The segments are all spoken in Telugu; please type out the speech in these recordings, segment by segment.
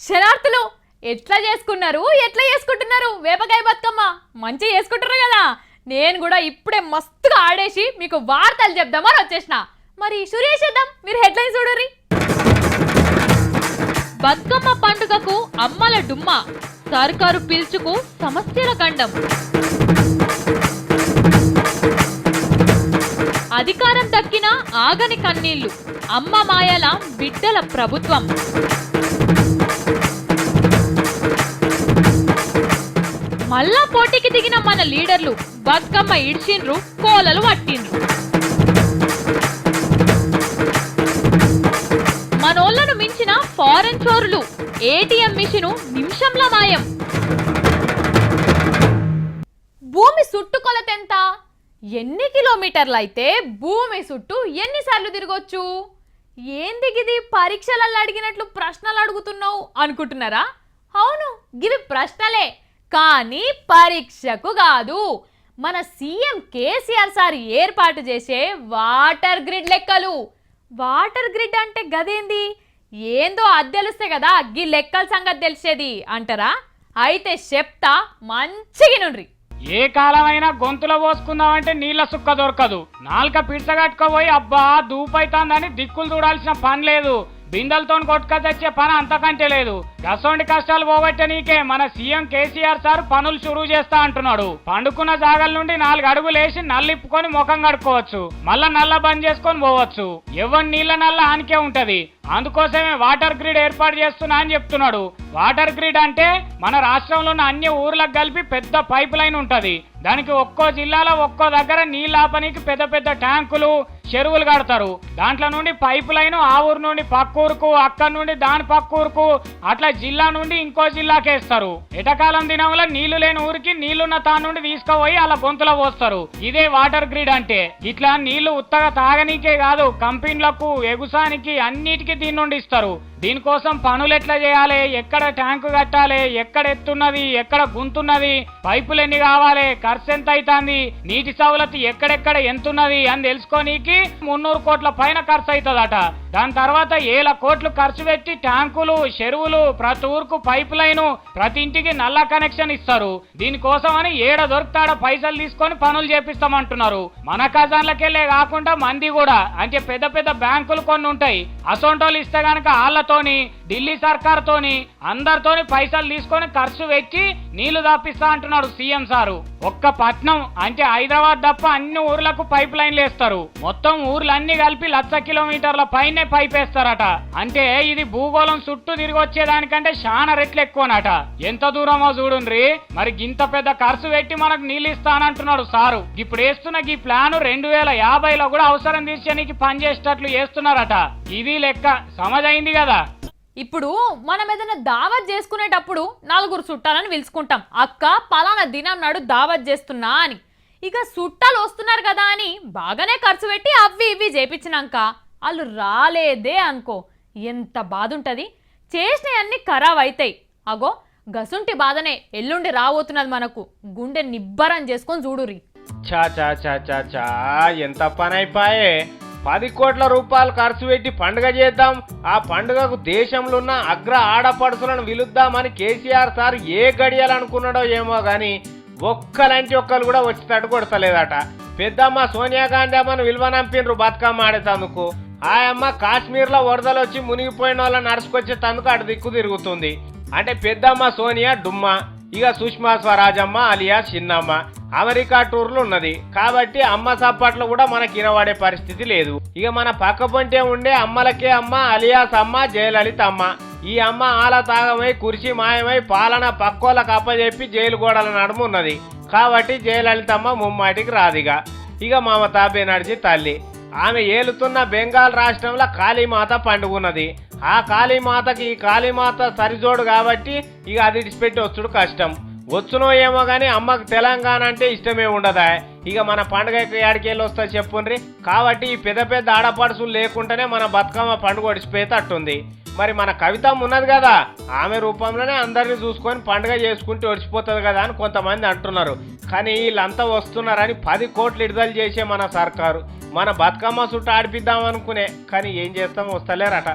శరార్థులు ఎట్లా చేసుకుంటున్నారు వేపకాయ బతుకమ్మ మంచిగా చేసుకుంటారు కదా. నేను కూడా ఇప్పుడే మస్తుగా ఆడేసి మీకు వార్తలు చెప్దామని వచ్చేసిన. మరి సురేష్ చేద్దాం, మీరు హెడ్లైన్ చూడరి. బతుకమ్మ పండుగకు అమ్మల డుమ్మ, సర్కారు పిలుచుకు సమస్యల గండం. అధికారం దక్కిన ఆగని కన్నీళ్లు, అమ్మ మాయల బిడ్డల ప్రభుత్వం. మళ్ళా పోటీకి దిగిన మన లీడర్లు బతుకమ్మ ఇడ్చిండ్రు, కోలలు పట్టిండ్రు. మనోళ్లను మించిన ఫారెన్ చోరులు, ఏటీఎం మిషను నిమిషంలో మాయం. భూమి చుట్టు కొలతెంత? ఎన్ని కిలోమీటర్లు అయితే భూమి చుట్టూ ఎన్నిసార్లు తిరగొచ్చు? ఏంది గిది పరీక్షలలో అడిగినట్లు ప్రశ్నలు అడుగుతున్నావు అనుకుంటున్నారా? అవును, గివి ప్రశ్నలే, కానీ పరీక్షకు కాదు. మన సీఎం కేసీఆర్ సార్ ఏర్పాటు చేసే వాటర్ గ్రిడ్ లెక్కలు. వాటర్ గ్రిడ్ అంటే గదేంది? ఏందో అది తెలిస్తే కదా గీ లెక్కల సంగతి తెలిసేది అంటారా? అయితే చెప్తా, మంచిగా నుండ్రి. ఏ కాలమైనా గొంతులో పోసుకుందామంటే నీళ్ళ సుక్క దొరకదు. నాలుక పిడ్చగట్టుకోపోయి అబ్బా దూపైతాందని దిక్కులు చూడాల్సిన పని లేదు. బిందెలతో కొట్టుక తెచ్చే పని అంతకంటే లేదు. గసోండి కష్టాలు పోగొట్టే నీకే మన సీఎం కేసీఆర్ సార్ పనులు షురూ చేస్తా అంటున్నాడు. పండుకున్న జాగల నుండి 4 అడుగులు వేసి నల్లిప్పుకొని ముఖం కడుక్కోవచ్చు, మళ్ళా నల్ల బంద్ చేసుకొని పోవచ్చు. ఎవరి నీళ్ళ నల్ల ఆనికే ఉంటది. అందుకోసమే వాటర్ గ్రిడ్ ఏర్పాటు చేస్తున్నా అని చెప్తున్నాడు. వాటర్ గ్రిడ్ అంటే మన రాష్ట్రంలో ఉన్న అన్ని ఊర్లకు కలిపి పెద్ద పైప్ లైన్ ఉంటది. దానికి ఒక్కో జిల్లాలో ఒక్కో దగ్గర నీళ్ళు ఆపనికి పెద్ద పెద్ద ట్యాంకులు, చెరువులు కడతారు. దాంట్లో నుండి పైప్ లైన్ ఆ ఊరు నుండి పక్క ఊరుకు, అక్కడి నుండి దాని పక్క ఊరుకు, అట్లా జిల్లా నుండి ఇంకో జిల్లాకేస్తారు. ఎటకాలం దినంలో నీళ్లు లేని ఊరికి నీళ్లున్న తాను నుండి తీసుకుపోయి అలా గొంతులో పోస్తారు. ఇదే వాటర్ గ్రిడ్ అంటే. ఇట్లా నీళ్లు ఉత్తగా తాగనీకే కాదు, కంపెనీలకు, ఎగుసానికి అన్నిటికీ దీని నుండి ఇస్తారు. దీనికోసం పనులు ఎట్లా చేయాలి, ఎక్కడ ట్యాంకు కట్టాలి, ఎక్కడ ఎత్తున్నది, ఎక్కడ గుంతున్నది, పైపులు ఎన్ని కావాలి, ఖర్చు ఎంత అవుతుంది, నీటి సౌలతి ఎక్కడెక్కడ ఎంతున్నది అని తెలుసుకోనీకి 300 కోట్ల పైన ఖర్చు అవుతుందట. దాని తర్వాత 1,000 కోట్లు ఖర్చు పెట్టి ట్యాంకులు, చెరువులు, ప్రతి ఊరుకు పైప్ లైన్, ప్రతి ఇంటికి నల్ల కనెక్షన్ ఇస్తారు. దీనికోసం అని ఏడ దొరుకుతాడ పైసలు తీసుకొని పనులు చేపిస్తామంటున్నారు. మన ఖజాన్లకెళ్లే కాకుండా మంది కూడా, అంటే పెద్ద పెద్ద బ్యాంకులు కొన్ని ఉంటాయి. అసొంటోళ్ళు ఇస్తే గనక వాళ్ళతోని, ఢిల్లీ సర్కార్తోని, అందరితోని పైసలు తీసుకొని ఖర్చు పెట్టి నీళ్లు తప్పిస్తా అంటున్నాడు సీఎం సారు. ఒక్క పట్నం అంటే హైదరాబాద్ తప్ప అన్ని ఊర్లకు పైప్ లైన్లు వేస్తారు. మొత్తం ఊర్లన్నీ కలిపి 1,00,000 కిలోమీటర్ల పైనే పైప్ వేస్తారట. అంటే ఇది భూగోళం చుట్టూ తిరిగి వచ్చేదానికంటే చాలా రెట్లు ఎక్కువనట. ఎంత దూరమో చూడుండ్రి. మరి గింత పెద్ద ఖర్చు పెట్టి మనకు నీళ్ళు ఇస్తానంటున్నాడు సారు. ఇప్పుడు వేస్తున్న ఈ ప్లాన్ 2050లో కూడా అవసరం తీర్చడానికి పనిచేసేటట్లు చేస్తున్నారట. ఇది లెక్క సమజైంది కదా. ఇప్పుడు మనం ఏదైనా దావత్ చేసుకునేటప్పుడు 4 చుట్టాలని పిలుచుకుంటాం. అక్క పలానా దినం నాడు దావత్ చేస్తున్నా అని. ఇక చుట్టాలు వస్తున్నారు కదా అని బాగానే ఖర్చు పెట్టి అవి ఇవి చేపించినాక వాళ్ళు రాలేదే అనుకో, ఎంత బాధ ఉంటుంది. చేసినవన్నీ ఖరాబ్ అవుతాయి. అగో గసుంటి బాధనే ఎల్లుండి రాబోతున్నది మనకు. గుండె నిబ్బరం చేసుకొని చూడురి. చా చా చా చా చా ఎంత పని అయిపోయే. 10 కోట్ల రూపాయలు ఖర్చు పెట్టి పండుగ చేద్దాం, ఆ పండుగకు దేశంలో ఉన్న అగ్ర ఆడపడుచులను పిలుద్దామని కేసీఆర్ సార్ ఏ గడియాలనుకున్నాడో ఏమో గాని ఒక్కలంటి ఒక్కరు కూడా వచ్చేటట్టు కొడతలేదట. పెద్దమ్మ సోనియా గాంధీ అమ్మను విలువనంపిండ్రు బతుకమ్మ ఆడేటందుకు. ఆ అమ్మ కాశ్మీర్లో వరదలు వచ్చి మునిగిపోయిన వాళ్ళని నడుచుకొచ్చేటందుకు అటు దిక్కు తిరుగుతుంది. అంటే పెద్దమ్మ సోనియా డుమ్మ, ఇక సుష్మా స్వరాజమ్మ అలియా చిన్నమ్మ అమెరికా టూర్లు ఉన్నది. కాబట్టి అమ్మ సప్పట్లు కూడా మనకి ఇనవాడే పరిస్థితి లేదు. ఇక మన పక్క పొంటే ఉండే అమ్మలకే అమ్మ అలియాస్ అమ్మ జయలలిత అమ్మ. ఈ అమ్మ ఆల తాగమై కుర్చీ మాయమై పాలన పక్కోళ్ళకు అప్పచెప్పి జైలు గోడల నడుము ఉన్నది. కాబట్టి జయలలితమ్మ ముమ్మాటికి రాదిగా. ఇక మమతా బెనర్జీ తల్లి, ఆమె ఏలుతున్న బెంగాల్ రాష్ట్రంలో కాళీమాత పండుగున్నది. ఆ కాళీమాతకి ఈ కాళీమాత సరిజోడు కాబట్టి ఇక అది ఇడిచిపెట్టి వచ్చుడు కష్టం. వచ్చునో ఏమో గానీ అమ్మకు తెలంగాణ అంటే ఇష్టమే ఉండదా. ఇక మన పండుగకి ఏడికెళ్ళి వస్తా చెప్పుండ్రి. కాబట్టి ఈ పెద్ద పెద్ద ఆడపడుచులు లేకుండానే మన బతుకమ్మ పండుగ ఒడిచిపోయేటట్టుంది. మరి మన కవితమ్మ ఉన్నది కదా, ఆమె రూపంలోనే అందరినీ చూసుకొని పండుగ చేసుకుంటూ ఒడిచిపోతుంది కదా అని కొంతమంది అంటున్నారు. కానీ వీళ్ళంతా వస్తున్నారని 10 కోట్లు విడుదల చేసే మన సర్కారు మన బతుకమ్మ చుట్టూ ఆడిపిద్దాం అనుకునే, కానీ ఏం చేస్తాం వస్తలేరట.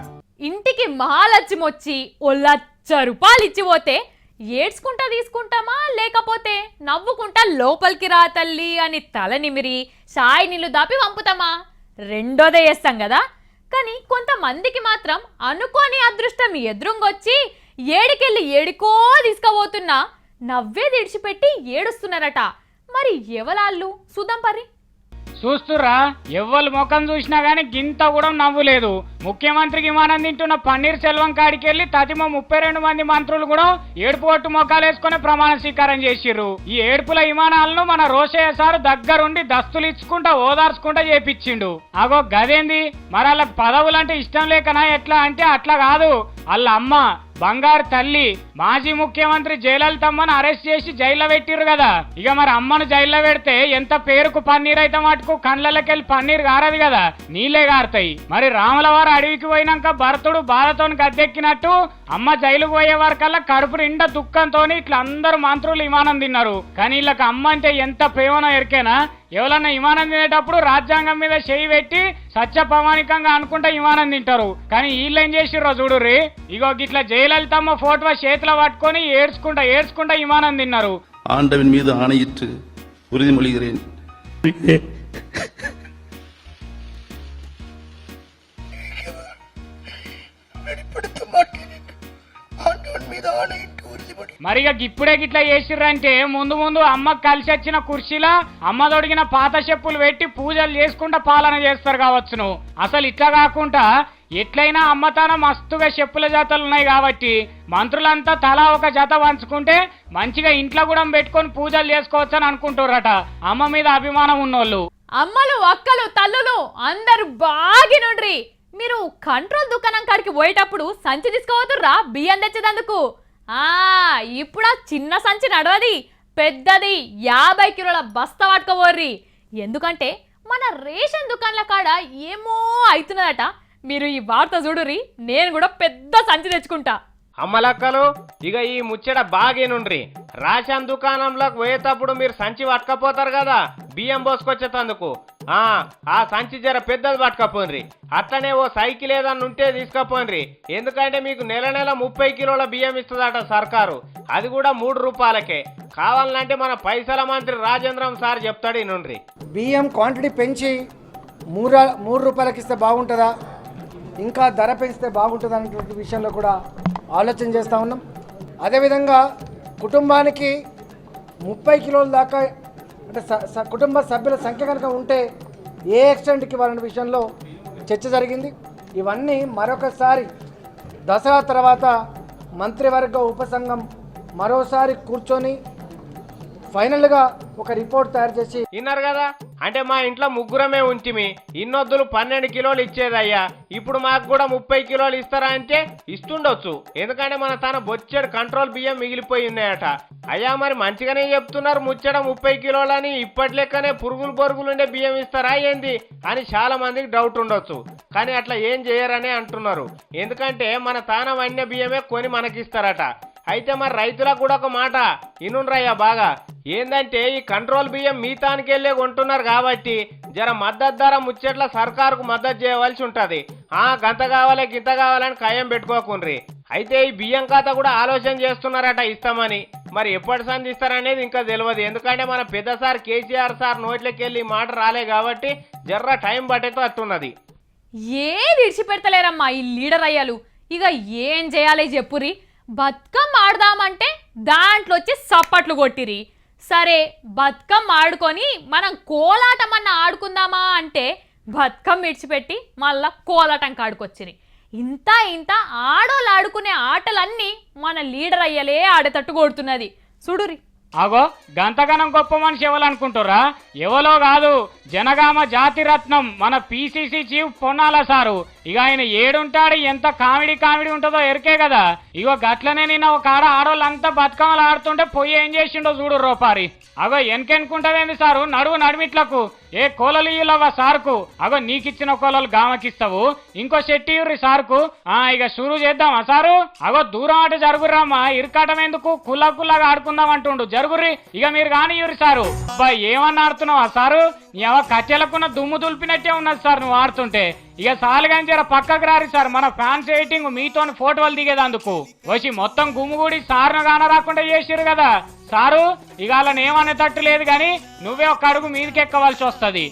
ఇంటికి మహాలక్ష్మి వచ్చి ఓ లచ్చ రూపాయలు ఇచ్చిపోతే ఏడ్చుకుంటా తీసుకుంటామా లేకపోతే నవ్వుకుంటా లోపలికి రా తల్లి అని తల నిమిరి సాయి నీళ్ళు దాపి పంపుతామా? రెండోదే చేస్తాం కదా. కానీ కొంతమందికి మాత్రం అనుకోని అదృష్టం ఎదురుంగొచ్చి ఏడికెళ్ళి ఏడికో తీసుకుపోతున్నా నవ్వేది ఇడిచిపెట్టి ఏడుస్తున్నారట. మరి ఎవలాళ్ళు చూద్దాం పరి. చూస్తురా, ఎవ్వరు ముఖం చూసినా గానీ గింత కూడా నవ్వులేదు. ముఖ్యమంత్రికి విమానం తింటున్న పన్నీర్ సెల్వం కాడికి వెళ్ళి తతిమ 32 మంది మంత్రులు కూడా ఏడుపు కొట్టు మొఖాలు వేసుకుని ప్రమాణ స్వీకారం చేసిర్రు. ఈ ఏడుపుల విమానాలను మన రోషయ్య సార్ దగ్గరుండి దస్తులు ఇచ్చుకుంటా ఓదార్చుకుంటా చేపించిండు. అగో గదేంది, మరి వాళ్ళకి పదవులంటే ఇష్టం లేకనా ఎట్లా అంటే అట్లా కాదు. వాళ్ళ అమ్మ బంగారు తల్లి మాజీ ముఖ్యమంత్రి జయలలితమ్మను అరెస్ట్ చేసి జైల్లో పెట్టిర్రు కదా. ఇక మరి అమ్మను జైల్లో పెడితే ఎంత పేరుకు పన్నీర్ అయితే మటుకు కండ్లకెళ్ళి పన్నీర్ గారది కదా, నీళ్ళే గారుతాయి. మరి రాములవారు అడవికి పోయినాక భరతుడు బాధతో గద్దెక్కినట్టు అమ్మ జైలుకు పోయే వరకల్లా కడుపు నిండా దుఃఖంతో ఇట్లా అందరూ మంత్రులు విమానం తిన్నారు. కానీ వీళ్ళకి అమ్మ అంటే ఎంత ప్రేమనో ఎరికేనా? ఎవరన్నా విమానం తినేటప్పుడు రాజ్యాంగం మీద చేయి పెట్టి సత్య ప్రామాణికంగా అనుకుంటా విమానం తింటారు. కానీ వీళ్ళు ఏం చేసిర్రో చూడుర్రి. ఇగో గిట్లా జయలలితమ్మ ఫోటో చేతిలో పట్టుకొని ఏడ్చుకుంటా విమానం తిన్నారు. ஆண்டவன் மீது ஆணையிட்டு உறுதிமொழிகிறேன். మరిగా ఇప్పుడే గిట్లా చేసిర్రంటే ముందు అమ్మకు కలిసి వచ్చిన కుర్చీలా అమ్మ దొడిగిన పాత చెప్పులు పెట్టి పూజలు చేసుకుంటా పాలన చేస్తారు కావచ్చును. అసలు ఇట్లా కాకుండా ఎట్లయినా అమ్మతాన మస్తుగా చెప్పుల జతలు ఉన్నాయి కాబట్టి మంత్రులంతా తలా ఒక జత పంచుకుంటే మంచిగా ఇంట్లో కూడా పెట్టుకొని పూజలు చేసుకోవచ్చు అని అనుకుంటారట అమ్మ మీద అభిమానం ఉన్నోళ్ళు. అమ్మలు అక్కలు తల్లులు అందరు బాగినుండ్రి. మీరు కంట్రోల్ దుకాణం కాడికి పోయేటప్పుడు సంచి తీసుకోవద్దుర్రా బియ్యం తెచ్చేదందుకు. ఇప్పుడు ఆ చిన్న సంచి నడవది, పెద్దది 50 కిలోల బస్తా పట్టుకోబోర్రి. ఎందుకంటే మన రేషన్ దుకాణాల కాడ ఏమో అవుతున్నదట. మీరు ఈ వార్త చూడుర్రి, నేను కూడా పెద్ద సంచి తెచ్చుకుంటా. అమ్మలక్కలు ఇక ఈ ముచ్చట బాగేనుండ్రి. రేషన్ దుకాణంలోకి పోయేటప్పుడు మీరు సంచి పట్టుకపోతారు కదా బియ్యం పోసుకొచ్చేటందుకు. ఆ సంచి జర పెద్దది పట్టుకపోన్రి. అట్లనే ఓ సైకిల్ ఏదన్నా ఉంటే తీసుకపోన్రి. ఎందుకంటే మీకు నెల 30 కిలోల బియ్యం ఇస్తుందట సర్కారు, అది కూడా 3 రూపాయలకే. కావాలంటే మన పైసల మంత్రి రాజేంద్రం సార్ చెప్తాడు నుండ్రి. బియ్యం క్వాంటిటీ పెంచి 3 రూపాయలకి ఇస్తే బాగుంటుందా, ఇంకా ధర పెంచితే బాగుంటుందా అనేటువంటి విషయంలో కూడా ఆలోచన చేస్తూ ఉన్నాం. అదేవిధంగా కుటుంబానికి 30 కిలోల దాకా అంటే కుటుంబ సభ్యుల సంఖ్య కనుక ఉంటే ఏ ఎక్స్టెంట్కి వాళ్ళ విషయంలో చర్చ జరిగింది. ఇవన్నీ మరొకసారి దసరా తర్వాత మంత్రివర్గ ఉపసంఘం మరోసారి కూర్చొని ఫైనల్గా ఒక రిపోర్ట్ తయారు చేసి విన్నారు కదా. అంటే మా ఇంట్లో ముగ్గురమే ఉంటిమి, ఇన్నొద్దులు 12 కిలోలు ఇచ్చేదయ్యా. ఇప్పుడు మాకు కూడా 30 కిలోలు ఇస్తారా అంటే ఇస్తుండొచ్చు. ఎందుకంటే మన తన బొచ్చెడు కంట్రోల్ బియ్యం మిగిలిపోయి ఉన్నాయట. అయ్యా మరి మంచిగానే చెప్తున్నారు ముచ్చట 30 కిలోలని, ఇప్పటి లెక్కనే పురుగులుండే బియ్యం ఇస్తారా ఏంది అని చాలా మందికి డౌట్ ఉండొచ్చు. కానీ అట్లా ఏం చేయరనే అంటున్నారు. ఎందుకంటే మన తాన వన్య బియ్యమే కొని మనకిస్తారట. అయితే మరి రైతులకు కూడా ఒక మాట ఇనుండ్రయ్యా బాగా. ఏందంటే ఈ కంట్రోల్ బియ్యం మీ తానికెళ్ళే కొంటున్నారు కాబట్టి జర మద్దతు ధర ముచ్చట్ల సర్కారుకు మద్దతు చేయవలసి ఉంటది. గంత కావాలి గింత కావాలని ఖాయం పెట్టుకోకుండ్రి. అయితే ఈ బియ్యం ఖాతా కూడా ఆలోచన చేస్తున్నారట ఇస్తామని. మరి ఎప్పటి సంధిస్తారనేది ఇంకా తెలియదు. ఎందుకంటే మన పెద్ద సార్ కేసీఆర్ సార్ నోట్లోకి వెళ్ళి మాట రాలే కాబట్టి జర్ర టైం పట్టేతో అట్టున్నది. ఏది ఇడిచిపెడతలేరమ్మా ఈ లీడర్ అయ్యాలు. ఇక ఏం చేయాలి చెప్పురి. బతుకమ్మ ఆడదామంటే దాంట్లో వచ్చి సప్పట్లు కొట్టిరి. సరే బతుకమ్మ ఆడుకొని మనం కోలాటమన్నా ఆడుకుందామా అంటే బతుకమ్మ ఇడిచిపెట్టి మళ్ళా కోలాటం కాడుకొచ్చిరి. ఇంత ఆడోళ్ళు ఆడుకునే ఆటలన్నీ మన లీడర్ అయ్యలే ఆడేటట్టు కొడుతున్నది చూడురి. అగో గంతగనం గొప్ప మనిషి ఎవరనుకుంటురా? ఎవలో కాదు, జనగామ జాతిరత్నం మన పిసిసి చీఫ్ పొన్నాల సారు. ఇక ఆయన ఏడుంటాడు, ఎంత కామెడీ ఉంటుందో ఎరికే కదా. ఇగో గట్లనే నిన్న ఒక ఆడోళ్ళంతా బతుకమ్మలు ఆడుతుంటే పోయి ఏం చేసిండో చూడు రూపారి. అగో ఎనకెనుకుంటదేంది సారు, నడుమిట్లకు ఏ కోలలు ఇయ్యలవ్వ సార్కు. అగో నీకిచ్చిన కోలలు గామకిస్తావు, ఇంకో చెట్టు ఇవ్వరి సార్కు. ఇక షురూ చేద్దామా సారు? అగో దూరం ఆట జరుగుర్రమ్మా, ఇరకాటం ఎందుకు, కుల్లగా ఆడుకుందాం అంటుండు. జరుగుర్రి ఇక మీరు కాని ఇవ్వరి సారు. ఏమన్నా ఆడుతున్నావా సారు? నీ కట్టెలకున్న దుమ్ము దులిపినట్టే ఉన్నది సార్ నువ్వు ఆడుతుంటే. ఇక సాలుగాని జర పక్కకు రారు సార్, మన ఫ్యాన్స్ ఎయిటింగ్ మీతో ఫోటోలు దిగేదందుకు వచ్చి మొత్తం గుమ్ముగూడి సార్ను గాన రాకుండా చేసిరు కదా సారు. ఇక వాళ్ళని ఏమనేటట్టు లేదు గాని నువ్వే ఒక్క అడుగు మీదకి ఎక్కవలసి వస్తుంది.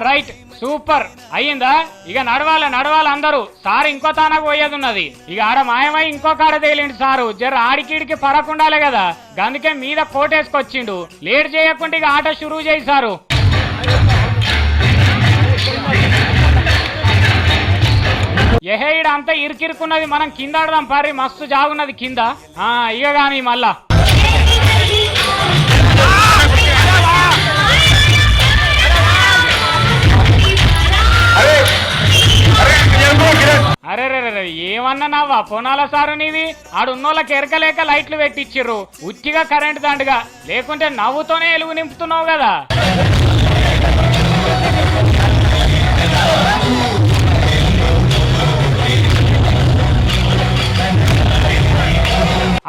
రైట్, సూపర్ అయ్యిందా? ఇక నడవాలి అందరూ. సార్ ఇంకో తానకు పోయేది ఉన్నది. ఇక ఆడ మాయమై ఇంకో కాడ తేలిండు సారు. జర ఆడికిడికి పరకుండాలే కదా, అందుకే మీద కోటేసుకొచ్చిండు. లేట్ చేయకుండా ఇక ఆట షురూ చేయి సారు. ఎహేయిడ అంతా ఇరికిరుకున్నది, మనం కింద ఆడదాం పారి, మస్తు జాగున్నది కింద. ఇక గాని మళ్ళా అరే ఏమన్నా నవ్వా పొనాల సారు నీది? ఆడున్నోళ్ళకి ఎరకలేక లైట్లు పెట్టిచ్చిర్రు ఉట్టిగా కరెంట్ దండగా, లేకుంటే నవ్వుతోనే ఎలుగు నింపుతున్నావు కదా.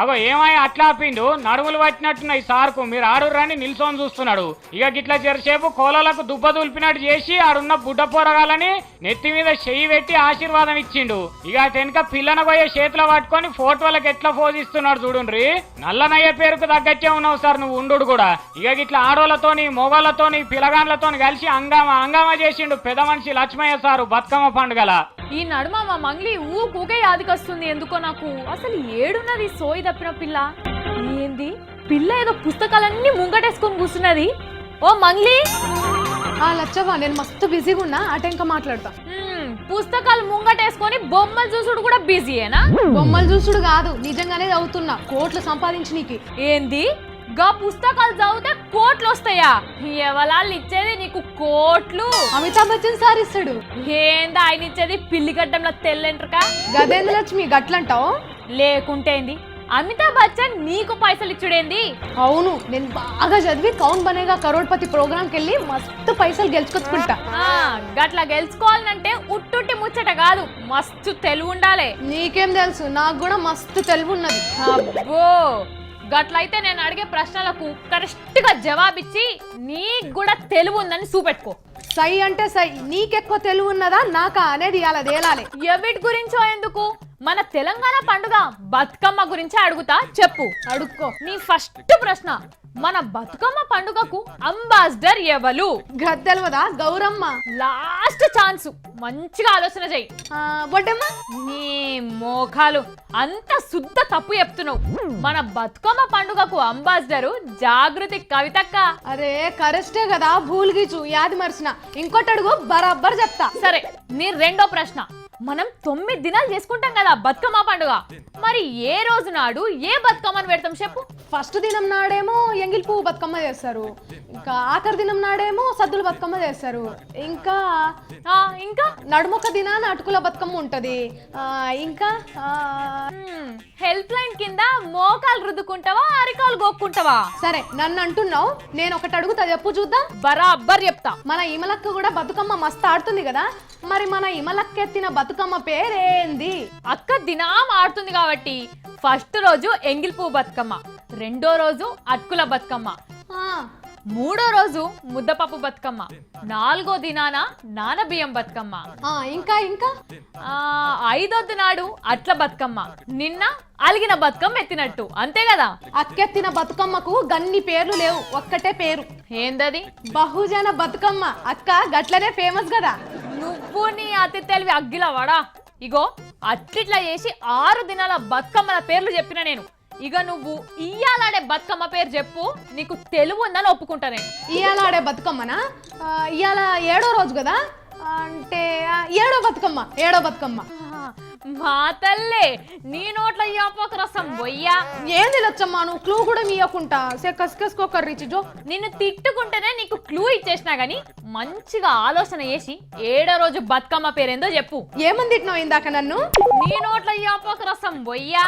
అగో ఏమై అట్లా ఆపిండు, నడుములు పట్టినట్టున్నాయి సార్కు. మీరు ఆడుర్రని నిల్చొని చూస్తున్నాడు. ఇక గిట్లా చెరసేపు కోలలకు దుబ్బ దులిపినట్టు చేసి ఆడున్న బుడ్డ పోరగాలని నెత్తి మీద చెయ్యి పెట్టి ఆశీర్వాదం ఇచ్చిండు. ఇక వెనుక పిల్లన పోయే చేతిలో పట్టుకొని ఫోటోలకు ఎట్లా పోజిస్తున్నాడు చూడుండ్రి. నల్లనయ్య పేరుకు తగ్గచ్చే ఉన్నావు సార్ నువ్వు ఉండు కూడా. ఇక గిట్లా ఆడోళ్లతోని మొగోళ్లతోని పిల్లగాండ్లతోని కలిసి హంగామా చేసిండు పెద్ద మనిషి లక్ష్మయ్య సారు బతుకమ్మ పండుగల. ఈ నడుమ మా మంగ్లీ ఊకే యాదికొస్తుంది ఎందుకో నాకు. అసలు ఏడున్నది సోయి తప్పిన పిల్ల? ఏంది పిల్ల ఏదో పుస్తకాలన్నీ ముంగటేసుకొని కూర్చున్నది. ఓ మంగ్లీ! లచ్చవ్వ, నేను మస్తు బిజీగా ఉన్నా, అటెంక మాట్లాడతా. పుస్తకాలు ముంగటేసుకొని బొమ్మలు చూసుడు కూడా బిజీయేనా? బొమ్మలు చూసుడు కాదు, నిజంగానే చదువుతున్నా, కోట్లు సంపాదించనీకి. ఏంది గా పుస్తకాలు చదివితే కోట్లు వస్తాయా? ఎవలాళ్ళు ఇచ్చేది నీకు కోట్లు? అమితాబ్ బచ్చన్ సార్ ఇస్తాడు. ఏందా ఆయన ఇచ్చేది పిల్లిగడ్డంలో తెల్లెంట్రక? గదేంద్ర లక్ష్మి గట్లంటావు? లేకుంటే ఏంది అమితాబ్ బచ్చన్ నీకు పైసలు ఇచ్చుడేంది? అవును, నేను బాగా చదివి కౌన్ బనేగా కరోడ్పతి ప్రోగ్రాంకి వెళ్ళి మస్తు పైసలు గెలుచుకొచ్చుకుంటా. గట్లా గెలుచుకోవాలంటే ఉట్టుట్టి ముచ్చట కాదు, మస్తు తెలివి ఉండాలి. నీకేం తెలుసు, నాకు కూడా మస్తు తెలివి ఉన్నది. అబ్బో, గట్లయితే నేను అడిగే ప్రశ్నలకు కరెక్ట్ గా జవాబిచ్చి నీకు కూడా తెలివి ఉందని చూపెట్టుకో. సై అంటే సై, నీకెక్కువ తెలివి ఉన్నదా నాకా అనేది ఇలా తేలాలి. ఎవిటి గురించో ఎందుకు, మన తెలంగాణ పండుగ బతుకమ్మ గురించి అడుగుతా, చెప్పు. అడుక్కో. నీ ఫస్ట్ ప్రశ్న, మన బతుకమ్మ పండుగకు అంబాసిడర్ ఎవరు? గద్దెలవదా? గౌరమ్మ. లాస్ట్ ఛాన్స్, మంచిగా ఆలోచన చెయ్యి. బొడ్డమ్మ. నీ మోకాలు అంత శుద్ధ తప్పు చెప్తున్నావు. మన బతుకమ్మ పండుగకు అంబాసిడరు జాగృతి కవితక్క. అరే కరెస్టే కదా, భూల్గిచు యాది మర్చిన. ఇంకోటి అడుగు, బరాబర్ చెప్తా. సరే, నీ రెండో ప్రశ్న, మనం 9 దినాలు చేసుకుంటాం కదా బతుకమ్మ పండుగ, మరి ఏ రోజు నాడు ఏ బతుకమ్మను పెడతాం చెప్పు? ఫస్ట్ దినం నాడేమో ఎంగిల్ పువ్వు బతుకమ్మ చేస్తారు, ఇంకా ఆఖరి దినం నాడేమో సద్దుల బతుకమ్మ చేస్తారు, ఇంకా నడుమొక్క దినాన అటుకుల బతుకమ్మ ఉంటది, ఇంకా హెల్ప్ లైన్ కింద మోకాలు రుద్దుకుంటావా అరికాలు గోక్కుంటావా? సరే నన్ను అంటున్నావు, నేను ఒకటి అడుగుతా చెప్పు చూద్దాం. బరాబర్ చెప్తా. మన ఇమలక్క కూడా బతుకమ్మ మస్తు ఆడుతుంది కదా, మరి మన ఇమలక్క ఎత్తిన బతుకమ్మ పేరేంది? అక్క దినం ఆడుతుంది కాబట్టి ఫస్ట్ రోజు ఎంగిల్ పువ్వు బతుకమ్మ, రెండో రోజు అటుకుల బతుకమ్మ, మూడో రోజు ముద్దపప్పు బతుకమ్మ, నాలుగో దినాన నానబియ్యం బతుకమ్మ, ఇంకా ఇంకా ఐదోది నాడు అట్ల బతుకమ్మ, నిన్న అలిగిన బతుకమ్మ ఎత్తినట్టు, అంతే కదా? అక్కెత్తిన బతుకమ్మకు గన్ని పేర్లు లేవు, ఒక్కటే పేరు. ఏందది? బహుజన బతుకమ్మ. అక్క గట్లనే ఫేమస్ కదా. నువ్వు నీ అతి తెలివి అగ్గిల వాడా. ఇగో అట్లిట్లా చేసి 6 దినాల బతుకమ్మల పేర్లు చెప్పిన నేను. ఇక నువ్వు ఇయ్యాలాడే బతుకమ్మ పేరు చెప్పు, నీకు తెలుగు ఉందని ఒప్పుకుంటా నేను. ఇయ్యాలాడే బతుకమ్మనా? ఇయ్యాల 7వ రోజు కదా, అంటే 7వ బతుకమ్మ. 7వ బతుకమ్మ. మా తల్లే, నీ నోట్ల యాపక రసం బొయ్యా. ఏంది లచ్చమ్మ, నువ్వు క్లూ కూడా మీయకుంటా కసుకోకర్రిచి జో. నిన్ను తిట్టుకుంటేనే నీకు క్లూ ఇచ్చేసినా గానీ మంచిగా ఆలోచన చేసి 7వ రోజు బతుకమ్మ పేరేందో చెప్పు. ఏమని తిట్టినావు ఇందాక నన్ను? నీ నోట్ల యాపక రసం బొయ్యా.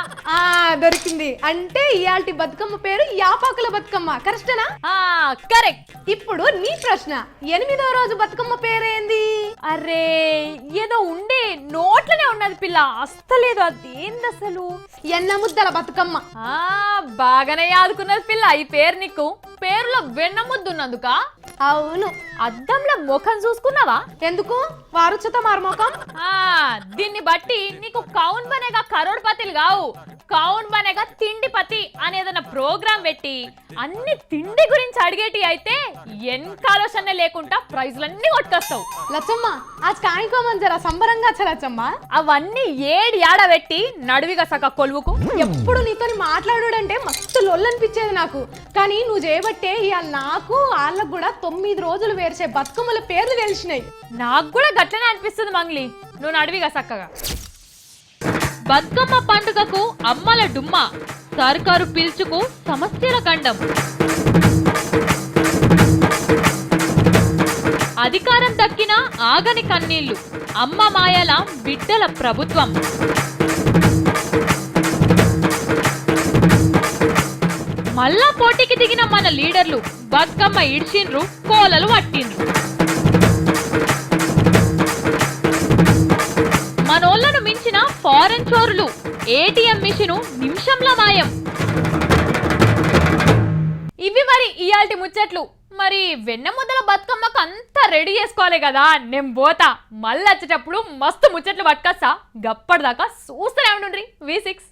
దొరికింది. అంటే ఇయాల్టి బతుకమ్మ పేరు యాపాకుల బతుకమ్మ, కరెక్టేనా? కరెక్ట్. ఇప్పుడు నీ ప్రశ్న, 8వ రోజు బతుకమ్మ పేరేంది? అరే ఏదో ఉండే నోట్లనే ఉన్నది పిల్ల, అస్తలేదు. అదేంది అసలు? ఎన్న ముద్దల బతుకమ్మ. బాగానే యాదుకున్నది పిల్ల. ఈ పేరు నీకు పేరులో వెన్న ముద్దు ఉన్నందుక? అవును. అద్దంలో ముఖం చూసుకున్నావా? ఎందుకు వారుచుత మార్మోకం? దీన్ని బట్టి నీకు కౌన్ బనేగా కరోడ్పతిలు కావు, కౌన్ బనేగా తిండిపతి అనేదన్న ప్రోగ్రామ్ పెట్టి అన్ని తిండి గురించి అడిగేటి అయితే ఎన్కాలోచనే లేకుండా ప్రైజ్లన్నీ కొట్టుకొస్తావు. లచ్చమ్మ ఆజ్ కాయకోమని జరా సంబరంగా లచ్చమ్మ. అవన్నీ ఏడి ఆడబెట్టి నడువిగా సగ కొలువుకు. ఎప్పుడు నీతోని మాట్లాడుడంటే మస్తు లొల్లనిపించేది నాకు. కానీ నువ్వు చేయబట్టే ఇవాళ నాకు వాళ్ళకు కూడా 9 రోజులు వేర్చే బతుకమ్మల పేర్లు తెలిసినాయి. నాకు కూడా గట్లనే అనిపిస్తుంది మంగ్లీ, నువ్వు నడివిగా చక్కగా. బతుకమ్మ పండుగకు అమ్మల డుమ్మ, సర్కారు పిలుచుకు సమస్యల గండం. అధికారం దక్కిన ఆగని కన్నీళ్లు, అమ్మ మాయల బిడ్డల ప్రభుత్వం. మళ్ళా పోటీకి దిగిన మన లీడర్లు బతుకమ్మ ఇడ్చిండ్రు, కోలలు పట్టిండ్రు. మనోళ్లను మించిన ఫారెన్ చోరులు, ఏటీఎం మిషను నిమిషంలో మాయం. ఇవి మరి ఇయాల్టి ముచ్చట్లు. మరి వెన్న ముద్దల బతుకమ్మకు అంతా రెడీ చేసుకోవాలి కదా. నేను పోతా, మళ్ళీ వచ్చేటప్పుడు మస్తు ముచ్చట్లు పట్టుకొస్తా. గప్పటిదాకా చూస్తూనే ఉండుండ్రి V6.